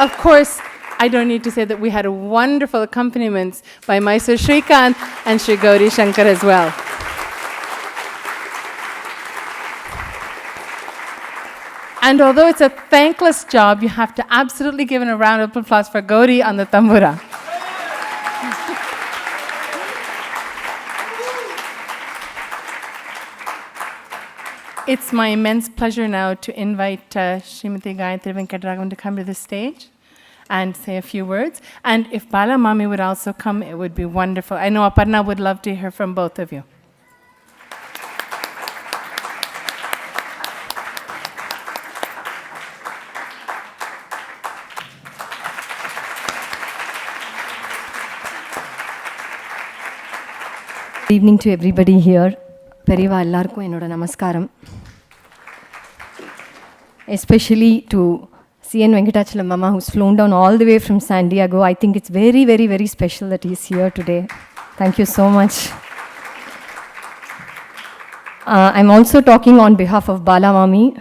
Of course, I don't need to say that we had a wonderful accompaniments by Mysore Shrikant and Shri Gauri Shankar as well. And although it's a thankless job, you have to absolutely give a round of applause for Gauri on the tambura. It's my immense pleasure now to invite Srimati Gayatri Venkataraghavan to come to the stage and say a few words. And if Bala Mami would also come, it would be wonderful. I know Aparna would love to hear from both of you. Good evening to everybody here. Periva ellarkum ennoda namaskaram. Especially to C.N. Venkatachalam Mama, who's flown down all the way from San Diego. I think it's very, very, very special that he's here today. Thank you so much. I'm also talking on behalf of Bala Mami.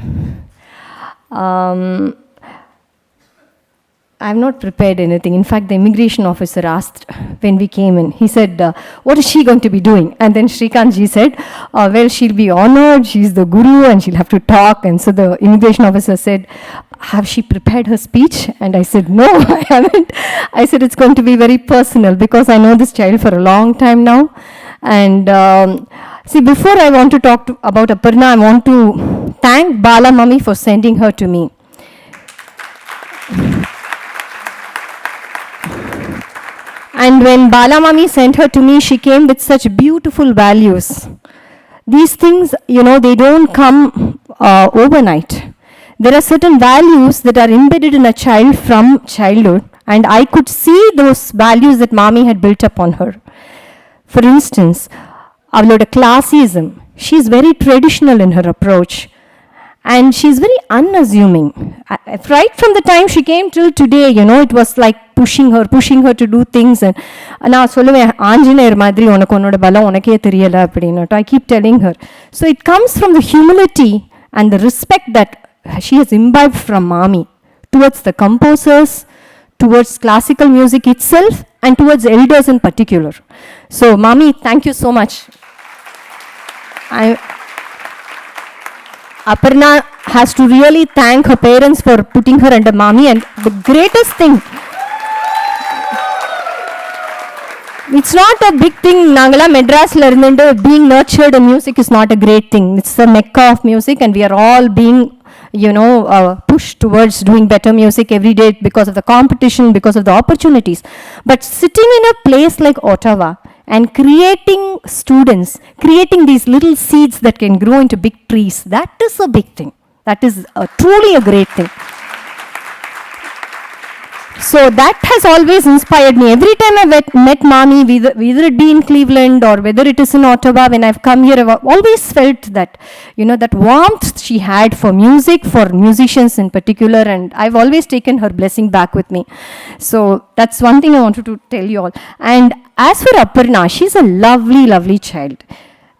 I've not prepared anything. In fact, the immigration officer asked when we came in, he said, what is she going to be doing? And then Shrikant ji said, well, she'll be honored, she's the guru and she'll have to talk. And so the immigration officer said, have she prepared her speech? And I said, no, I haven't. I said, it's going to be very personal because I know this child for a long time now. And see, before I want to talk about Aparna, I want to thank Bala Mami for sending her to me. And when Bala Mami sent her to me, she came with such beautiful values. These things, you know, they don't come overnight. There are certain values that are embedded in a child from childhood, and I could see those values that Mami had built upon her. For instance, avaloda classism. She's very traditional in her approach. And she's very unassuming. Right from the time she came till today, you know, it was like pushing her to do things. And I keep telling her. So it comes from the humility and the respect that she has imbibed from Mami towards the composers, towards classical music itself, and towards elders in particular. So Mami, thank you so much. Aparna has to really thank her parents for putting her under Mami, and the greatest thing, it's not a big thing. Nangala Madras being nurtured in music is not a great thing. It's the mecca of music, and we are all being, you know, pushed towards doing better music every day because of the competition, because of the opportunities. But sitting in a place like Ottawa and creating students, creating these little seeds that can grow into big trees, that is a big thing. That is truly a great thing. So that has always inspired me. Every time I met Mami, whether it be in Cleveland or whether it is in Ottawa, when I've come here, I've always felt that, you know, that warmth she had for music, for musicians in particular, and I've always taken her blessing back with me. So that's one thing I wanted to tell you all. And as for Aparna, she's a lovely, lovely child.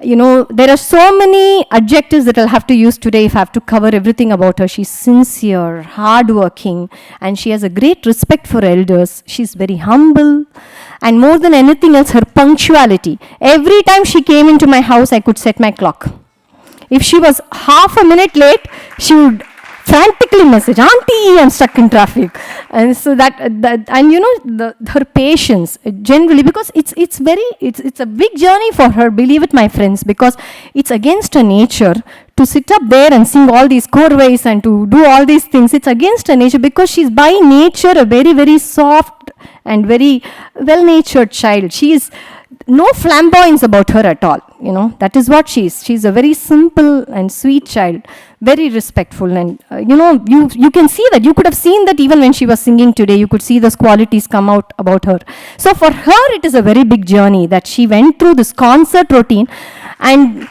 You know, there are so many adjectives that I'll have to use today if I have to cover everything about her. She's sincere, hardworking, and she has a great respect for elders. She's very humble, and more than anything else, her punctuality. Every time she came into my house, I could set my clock. If she was half a minute late, she would frantically message, Auntie, I'm stuck in traffic. And so that and you know, her patience generally, because it's a big journey for her, believe it, my friends, because it's against her nature to sit up there and sing all these korvais and to do all these things. It's against her nature because she's by nature a very, very soft and very well-natured child. She is no flamboyance about her at all, you know. That is what she is. She's a very simple and sweet child, very respectful, and you know, you can see that. You could have seen that even when she was singing today. You could see those qualities come out about her. So for her, it is a very big journey that she went through this concert routine, and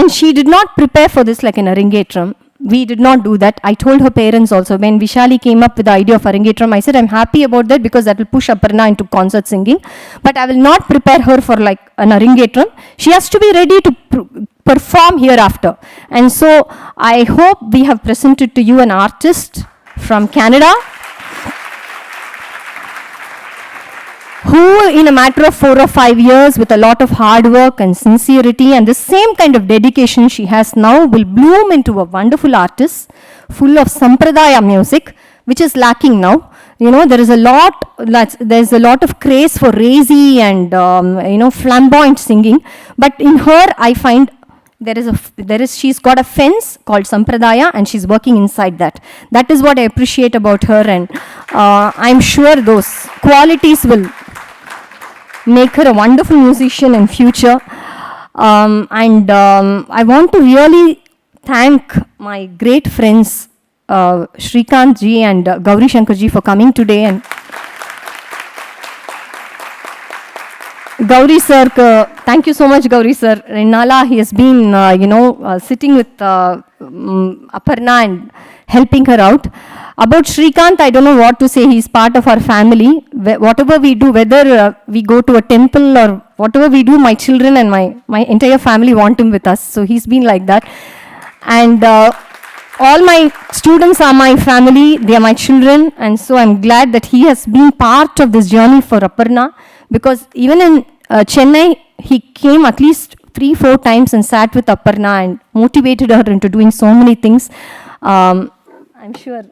she did not prepare for this like an arangetram. we did not do that. I told her parents also, when Vishali came up with the idea of Arangetram, I said, I'm happy about that because that will push Aparna into concert singing. But I will not prepare her for like an Arangetram. She has to be ready to perform hereafter. And so I hope we have presented to you an artist from Canada who in a matter of 4 or 5 years with a lot of hard work and sincerity and the same kind of dedication she has now will bloom into a wonderful artist full of Sampradaya music, which is lacking now. You know, there's a lot of craze for racy and, flamboyant singing. But in her, I find she's got a fence called Sampradaya and she's working inside that. That is what I appreciate about her, and I'm sure those qualities will make her a wonderful musician in future. I want to really thank my great friends Shrikant ji and Gauri Shankar ji for coming today, and Gauri sir, thank you so much, Gauri sir. In Nala, he has been, sitting with Aparna and helping her out. About Shrikant, I don't know what to say. He's part of our family. Whatever we do, whether we go to a temple or whatever we do, my children and my entire family want him with us. So he's been like that. And all my students are my family. They are my children. And so I'm glad that he has been part of this journey for Aparna. Because even in Chennai, he came at least 3-4 times and sat with Aparna and motivated her into doing so many things. I'm sure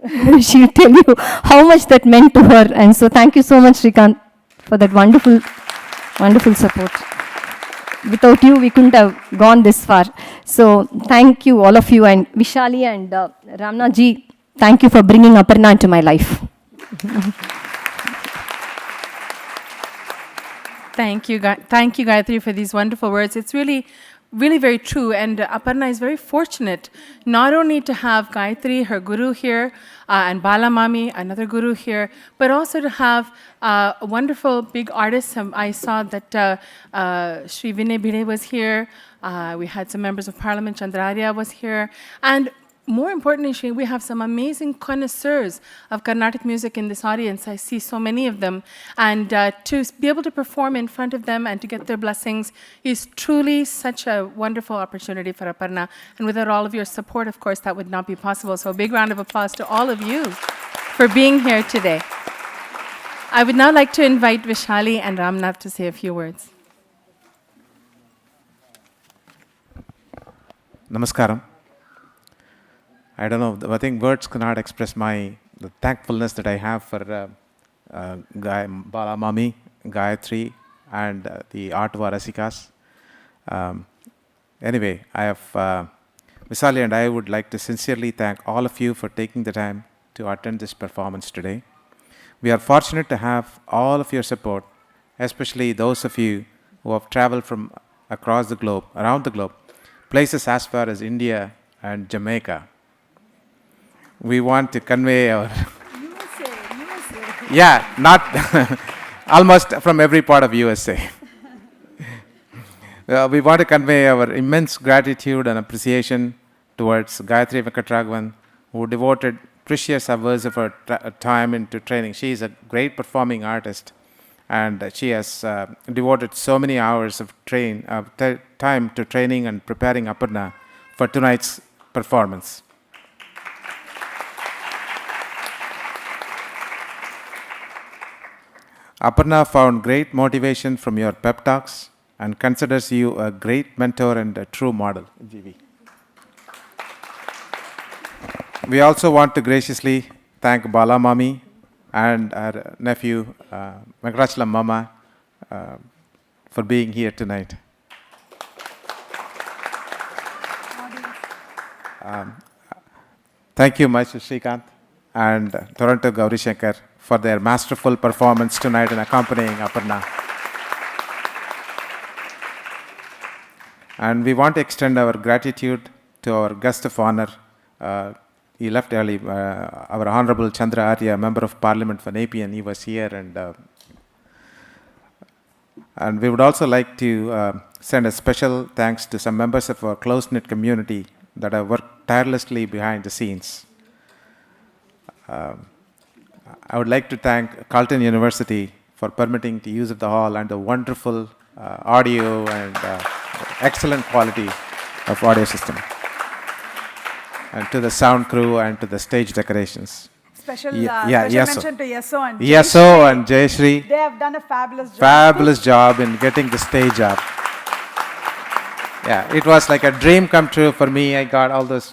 she'll tell you how much that meant to her. And so thank you so much, Shrikant, for that wonderful, wonderful support. Without you, we couldn't have gone this far. So thank you, all of you. And Vishali and Ramnath ji, thank you for bringing Aparna into my life. Thank you, Gayatri, for these wonderful words. It's really very true. And Aparna is very fortunate not only to have Gayatri, her guru here, and Bala Mami, another guru here, but also to have wonderful big artists. I saw that Sri Vinay Bhide was here. We had some members of Parliament, Chandrarya was here. And more importantly, Shri, we have some amazing connoisseurs of Carnatic music in this audience. I see so many of them. And to be able to perform in front of them and to get their blessings is truly such a wonderful opportunity for Aparna. And without all of your support, of course, that would not be possible. So a big round of applause to all of you for being here today. I would now like to invite Vishali and Ramnath to say a few words. Namaskaram. I don't know, I think words cannot express the thankfulness that I have for Bala Mami, Gayatri, and the Aatva Rasikas. Anyway, Vishali and I would like to sincerely thank all of you for taking the time to attend this performance today. We are fortunate to have all of your support, especially those of you who have traveled from across the globe, around the globe, places as far as India and Jamaica. We want to convey our... USA. Yeah, not... almost from every part of USA. We want to convey our immense gratitude and appreciation towards Gayatri Venkatraghavan, who devoted precious hours of her time into training. She is a great performing artist, and she has devoted so many hours of time to training and preparing Aparna for tonight's performance. Aparna found great motivation from your pep talks and considers you a great mentor and a true model. We also want to graciously thank Bala Mami and our nephew Venkatachalam Mama for being here tonight. Thank you much, Shrikant and Toronto Gauri Shankar for their masterful performance tonight in accompanying Aparna. And we want to extend our gratitude to our guest of honor. He left early, our Honorable Chandra Arya, Member of Parliament for Nepean. He was here, and we would also like to send a special thanks to some members of our close-knit community that have worked tirelessly behind the scenes. I would like to thank Carleton University for permitting the use of the hall and the wonderful audio and excellent quality of audio system. And to the sound crew and to the stage decorations. Special Yeso. mention to Yeso and Yeso and Jayashree. They have done a fabulous job. Fabulous job in getting the stage up. Yeah, it was like a dream come true for me. I got all those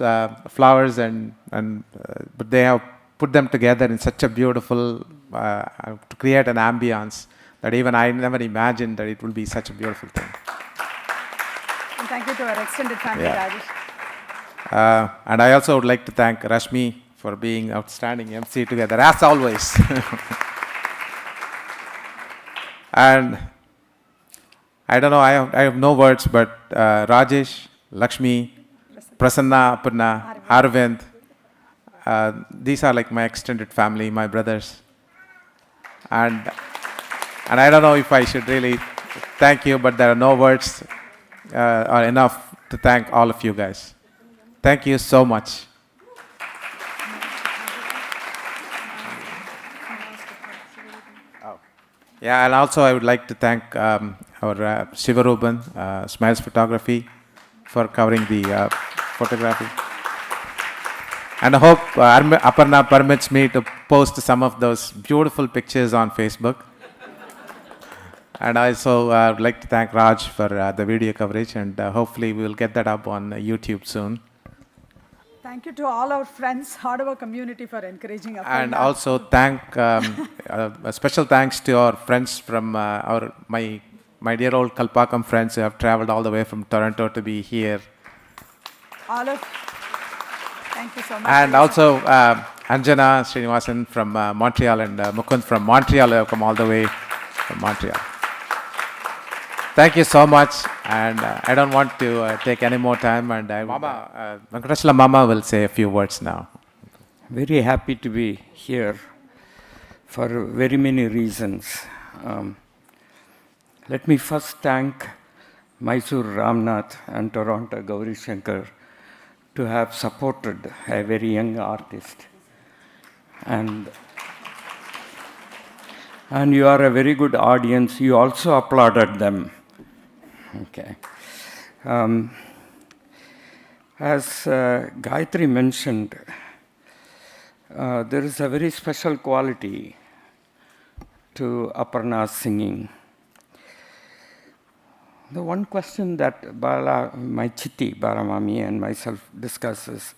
flowers but they have put them together in such a beautiful, to create an ambience that even I never imagined that it would be such a beautiful thing. And thank you to our extended family, Yeah. Rajesh. And I also would like to thank Rashmi for being outstanding MC together, as always. And I don't know, I have no words, but Rajesh, Lakshmi, Prasanna, Aparna, Arvind, these are like my extended family, my brothers. And I don't know if I should really thank you, but there are no words are enough to thank all of you guys. Thank you so much. Yeah, and also I would like to thank our Shivaruban, Smiles Photography, for covering the photography. And I hope Aparna permits me to post some of those beautiful pictures on Facebook. And I also would like to thank Raj for the video coverage, and hopefully we will get that up on YouTube soon. Thank you to all our friends, Hardova community for encouraging us. And also thank a special thanks to our friends from my dear old Kalpakam friends who have traveled all the way from Toronto to be here. Thank you so much. And also Anjana Srinivasan from Montreal and Mukund from Montreal who have come all the way from Montreal. Thank you so much, and I don't want to take any more time, and Venkatachala Mama will say a few words now. Very happy to be here for very many reasons. Let me first thank Mysore Ramnath and Toronto Gauri Shankar to have supported a very young artist. And you are a very good audience. You also applauded them. Okay. As Gayatri mentioned, there is a very special quality to Aparna's singing. The one question that my Chitti, Balamami, and myself discuss is,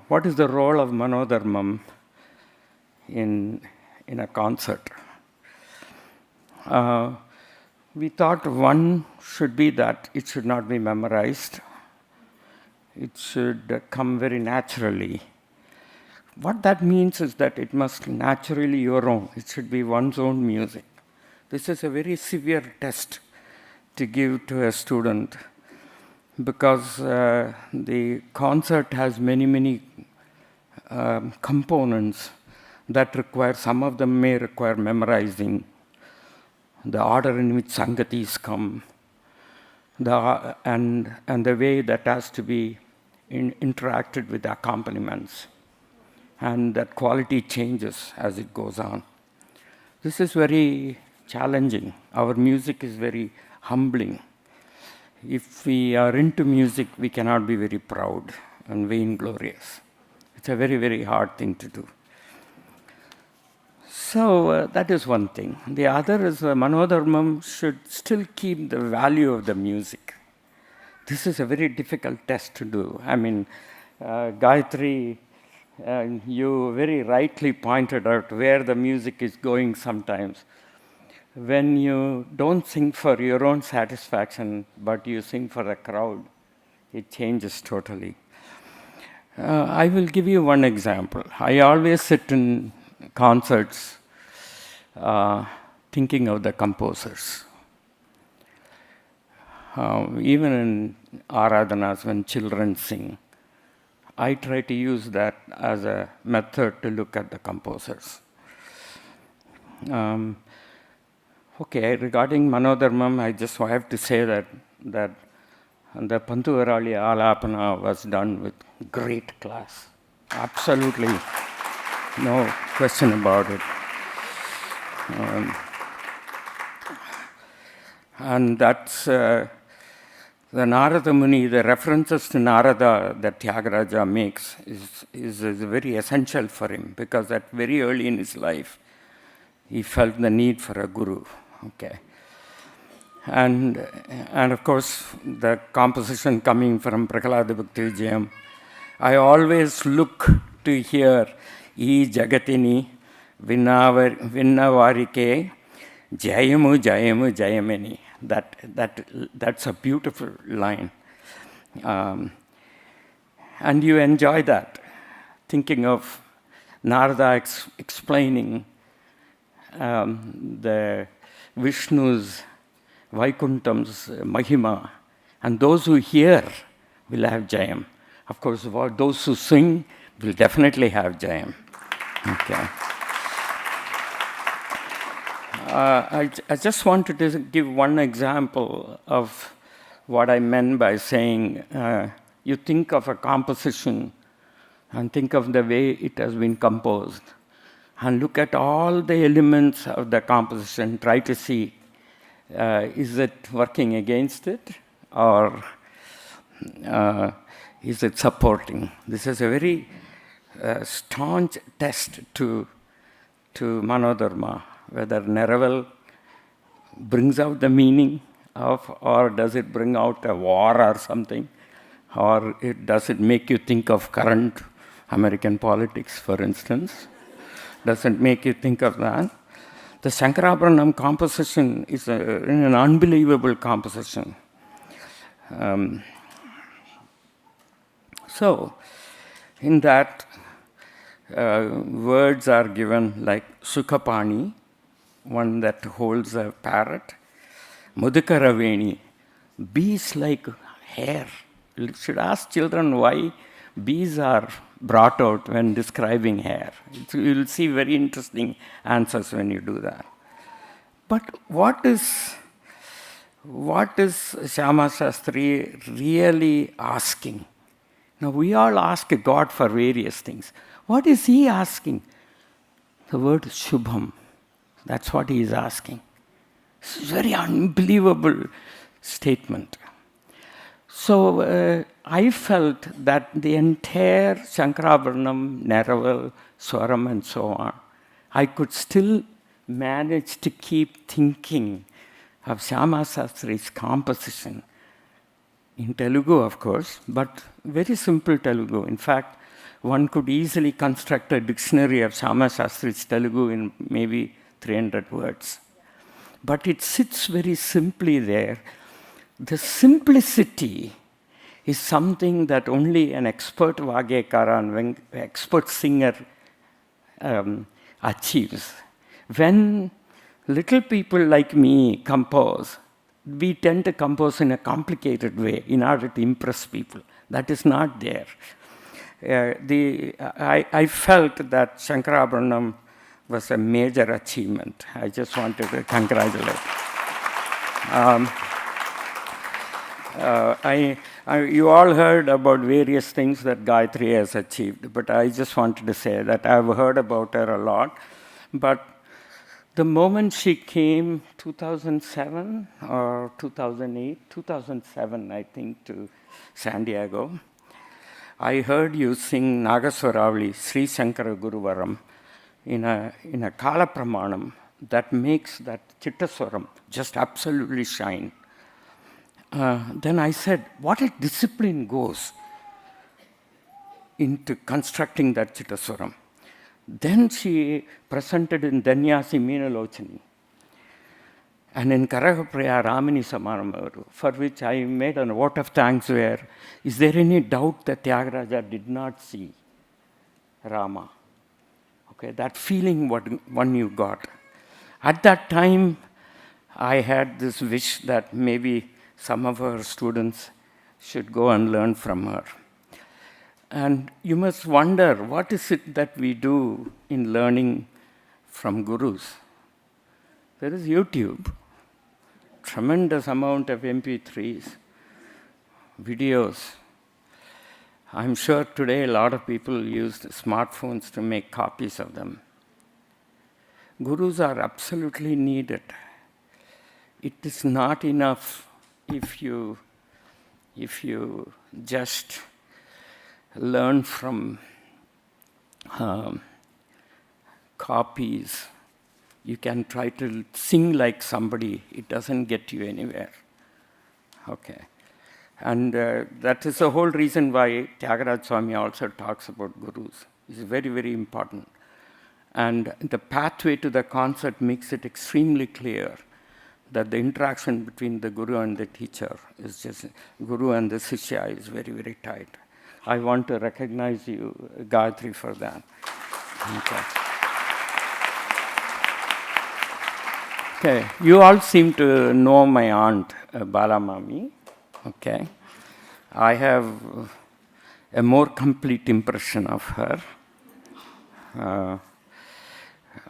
what is the role of Manodharmam in a concert? We thought one should be that it should not be memorized. It should come very naturally. What that means is that it must naturally your own. It should be one's own music. This is a very severe test to give to a student because the concert has many components that require, some of them may require memorizing, the order in which sangatis come, and the way that has to be interacted with the accompaniments, and that quality changes as it goes on. This is very challenging. Our music is very humbling. If we are into music, we cannot be very proud and vainglorious. It's a very hard thing to do. So that is one thing. The other is Manodharmam should still keep the value of the music. This is a very difficult test to do. I mean, Gayatri, you very rightly pointed out where the music is going sometimes. When you don't sing for your own satisfaction, but you sing for the crowd, it changes totally. I will give you one example. I always sit in concerts thinking of the composers. Even in Aradhanas, when children sing, I try to use that as a method to look at the composers. Okay, regarding Manodharmam, I just have to say that And the Pantuvarali Alapana was done with great class. Absolutely no question about it. And that's the Narada Muni, the references to Narada that Tyagaraja makes is very essential for him, because at very early in his life, he felt the need for a guru. Okay. And of course, the composition coming from Prahalada Bhakti Vijayam, I always look to hear E Jagatini Vinnavarike Jayamu Jayamu Jayamani. That's a beautiful line. And you enjoy that, thinking of Narada explaining the Vishnu's Vaikuntam's Mahima, and those who hear will have Jayam. Of course, those who sing will definitely have Jayam. Okay. I just wanted to give one example of what I meant by saying you think of a composition and think of the way it has been composed, and look at all the elements of the composition, try to see is it working against it, or is it supporting? This is a very staunch test to Manodharma, whether Neraval brings out the meaning of, or does it bring out a war or something, or does it make you think of current American politics, for instance? Does it make you think of that? The Shankarabharanam composition is an unbelievable composition. So, in that, words are given like Sukapani, one that holds a parrot, Mudikaraveni, bees like hair. You should ask children why bees are brought out when describing hair. You'll see very interesting answers when you do that. But what is Shyama Shastri really asking? Now, we all ask God for various things. What is he asking? The word Shubham. That's what he is asking. It's a very unbelievable statement. So I felt that the entire Shankarabharanam, Neraval, Swaram, and so on, I could still manage to keep thinking of Shyama Shastri's composition in Telugu, of course, but very simple Telugu. In fact, one could easily construct a dictionary of Shyama Shastri's Telugu in maybe 300 words. But it sits very simply there. The simplicity is something that only an expert Vagyekara and expert singer achieves. When little people like me compose, we tend to compose in a complicated way in order to impress people. That is not there. I felt that Shankarabharanam was a major achievement. I just wanted to congratulate. You all heard about various things that Gayatri has achieved, but I just wanted to say that I've heard about her a lot. But the moment she came, 2007 or 2008, 2007, I think, to San Diego, I heard you sing Nagaswaravali, Sri Shankara Guruvaram, in a Kala Pramanam that makes that Chittaswaram just absolutely shine. Then I said, what a discipline goes into constructing that Chittaswaram. Then she presented in Danyasi Meenalochani and in Karagapriya Ramini Samaramaru, for which I made a vote of thanks where, is there any doubt that Tyagaraja did not see Rama? Okay, that feeling what one you got. At that time, I had this wish that maybe some of our students should go and learn from her. And you must wonder, what is it that we do in learning from gurus? There is YouTube, tremendous amount of MP3s. videos. I'm sure today a lot of people use smartphones to make copies of them. Gurus are absolutely needed. It is not enough if you just learn from copies. You can try to sing like somebody. It doesn't get you anywhere. Okay. And that is the whole reason why Tyagaraja Swami also talks about gurus. It's very, very important. And the pathway to the concert makes it extremely clear that the interaction between the guru and the teacher is just, guru and the Sishya is very, very tight. I want to recognize you, Gayatri, for that. Okay, you all seem to know my aunt, Bala Mami. Okay, I have a more complete impression of her.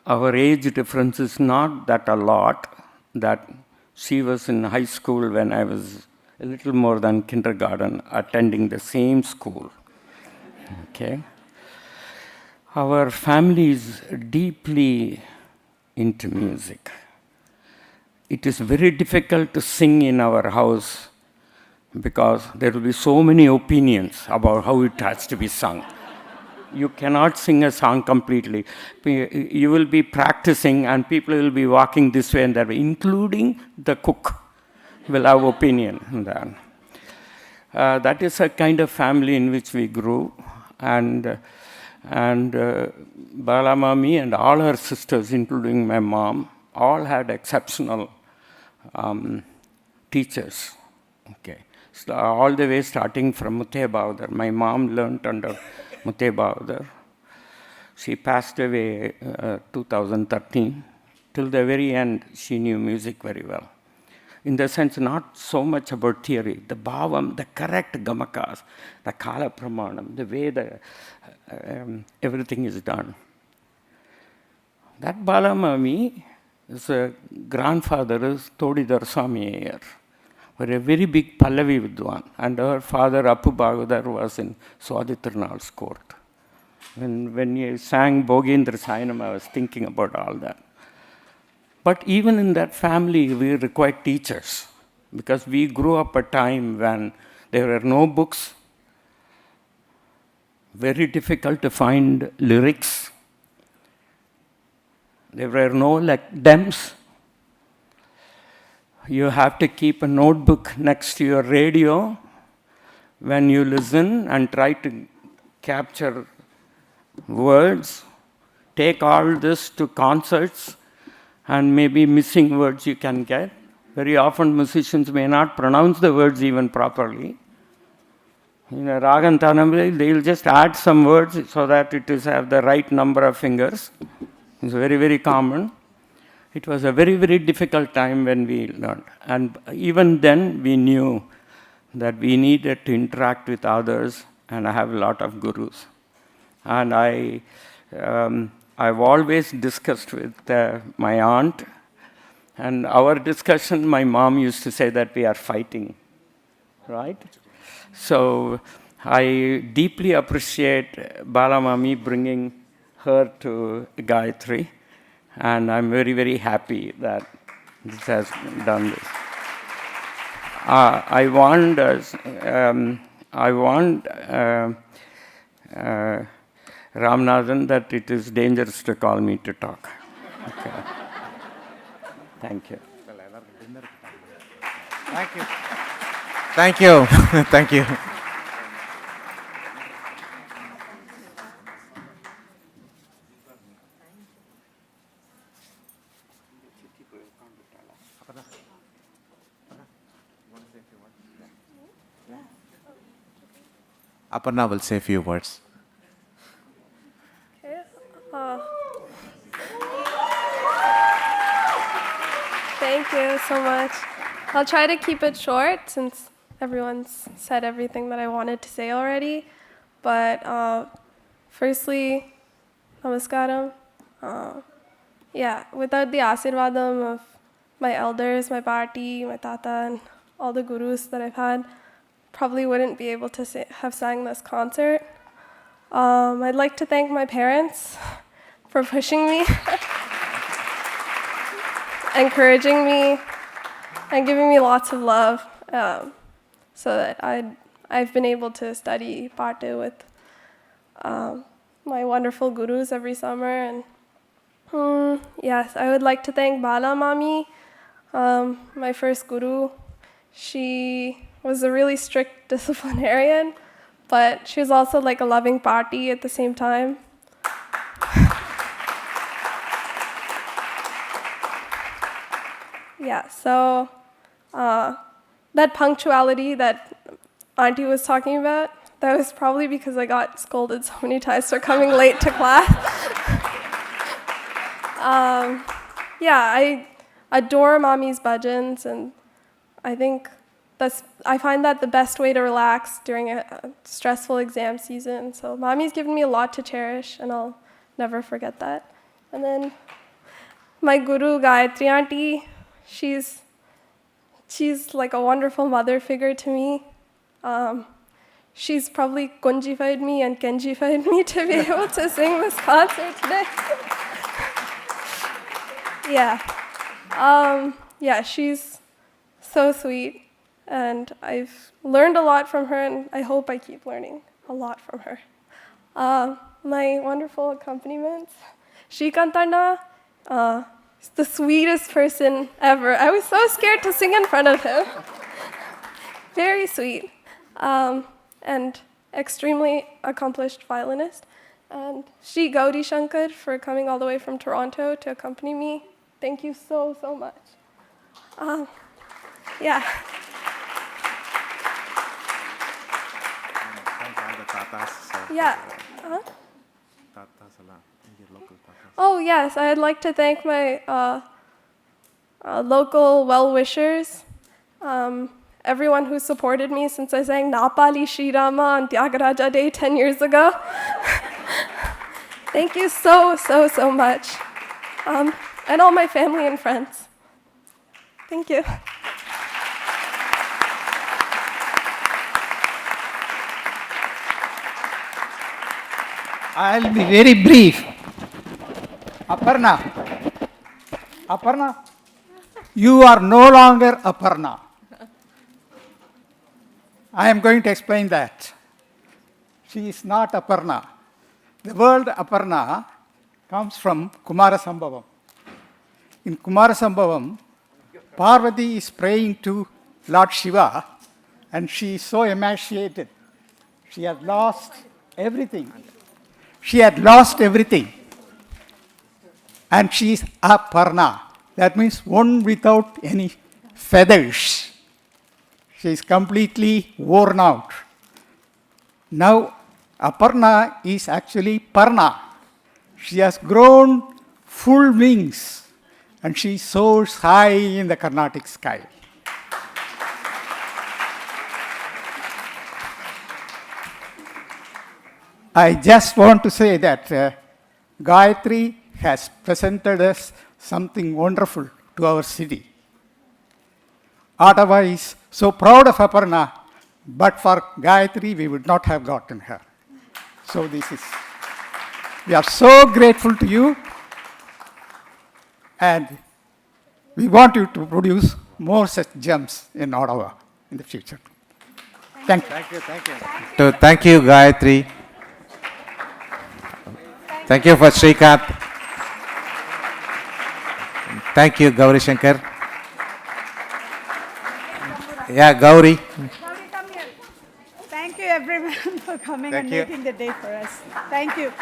Our age difference is not that a lot, that she was in high school when I was a little more than kindergarten, attending the same school. Okay. Our family is deeply into music. It is very difficult to sing in our house because there will be so many opinions about how it has to be sung. You cannot sing a song completely. You will be practicing and people will be walking this way and that way, including the cook will have opinion on that. That is a kind of family in which we grew. And Bala Mami and all her sisters, including my mom, all had exceptional teachers. Okay. So all the way starting from Muthe Bhavdar. My mom learned under Muthe Bhavdar. She passed away 2013. Till the very end, she knew music very well. In the sense, not so much about theory, the bhavam, the correct gamakas, the kala pramanam, the way everything is done. That Bala Mami, his grandfather is Todidar Swami Iyer, were a very big Pallavi Vidwan, and her father Appu Bhagadar was in Swadhitirnal's court. When you sang Bhogendra Sayanam, I was thinking about all that. But even in that family, we required teachers, because we grew up a time when there were no books, very difficult to find lyrics. There were no dems. You have to keep a notebook next to your radio when you listen and try to capture words. Take all this to concerts and maybe missing words you can get. Very often musicians may not pronounce the words even properly. In a rag and tanam, they'll just add some words so that it is have the right number of fingers. It's very, very common. It was a very, very difficult time when we learned. And even then, we knew that we needed to interact with others, and I have a lot of gurus. And I've always discussed with my aunt, and our discussion, my mom used to say that we are fighting, right? So I deeply appreciate Bala Mami bringing her to Gayatri, and I'm very, very happy that this has done this. I want Ramanathan that it is dangerous to call me to talk. Okay. Thank you. Thank you. Thank you. Thank you. Aparna will say a few words. Okay. Thank you so much. I'll try to keep it short since everyone's said everything that I wanted to say already. But firstly, namaskaram. Without the asirvadam of my elders, my party, my tata, and all the gurus that I've had, probably wouldn't be able to have sang this concert. I'd like to thank my parents for pushing me, encouraging me, and giving me lots of love, so that I've been able to study Patu with my wonderful gurus every summer. And yes, I would like to thank Bala Mami, my first guru. She was a really strict disciplinarian, but she was also like a loving party at the same time. Yeah, so that punctuality that Auntie was talking about, that was probably because I got scolded so many times for coming late to class. Yeah, I adore Mommy's bhajans, and I find that the best way to relax during a stressful exam season. So Mommy's given me a lot to cherish, and I'll never forget that. And then my guru, Gayatri Auntie, she's like a wonderful mother figure to me. She's probably kunjified me and kenjified me to be able to sing this concert today. Yeah, she's so sweet, and I've learned a lot from her, and I hope I keep learning a lot from her. My wonderful accompaniments, Shrikantana, he's the sweetest person ever. I was so scared to sing in front of him. Very sweet, and extremely accomplished violinist. And Shri Gauri Shankar for coming all the way from Toronto to accompany me. Thank you so, so much. Yeah. Thank all the tatas. Yeah. Oh, yes, I'd like to thank my local well-wishers, everyone who supported me since I sang Napali Shri Rama on Tyagaraja Day 10 years ago. Thank you so, so, so much. And all my family and friends. Thank you. I'll be very brief. Aparna, you are no longer Aparna. I am going to explain that. She is not Aparna. The word Aparna comes from Kumarasambhavam. In Kumarasambhavam, Parvati is praying to Lord Shiva, and she is so emaciated. She had lost everything. And she is Aparna. That means one without any feathers. She is completely worn out. Now, Aparna is actually Parna. She has grown full wings, and she soars high in the Carnatic sky. I just want to say that Gayatri has presented us something wonderful to our city. Ottawa is so proud of Aparna, but for Gayatri, we would not have gotten her. So we are so grateful to you, and we want you to produce more such gems in Ottawa in the future. Thank you. Thank you, Gayatri. Thank you for Shrikant. Thank you, Gauri Shankar. Yeah, Gauri. Gauri, come here. Thank you everyone for coming and making the day for us. Thank you.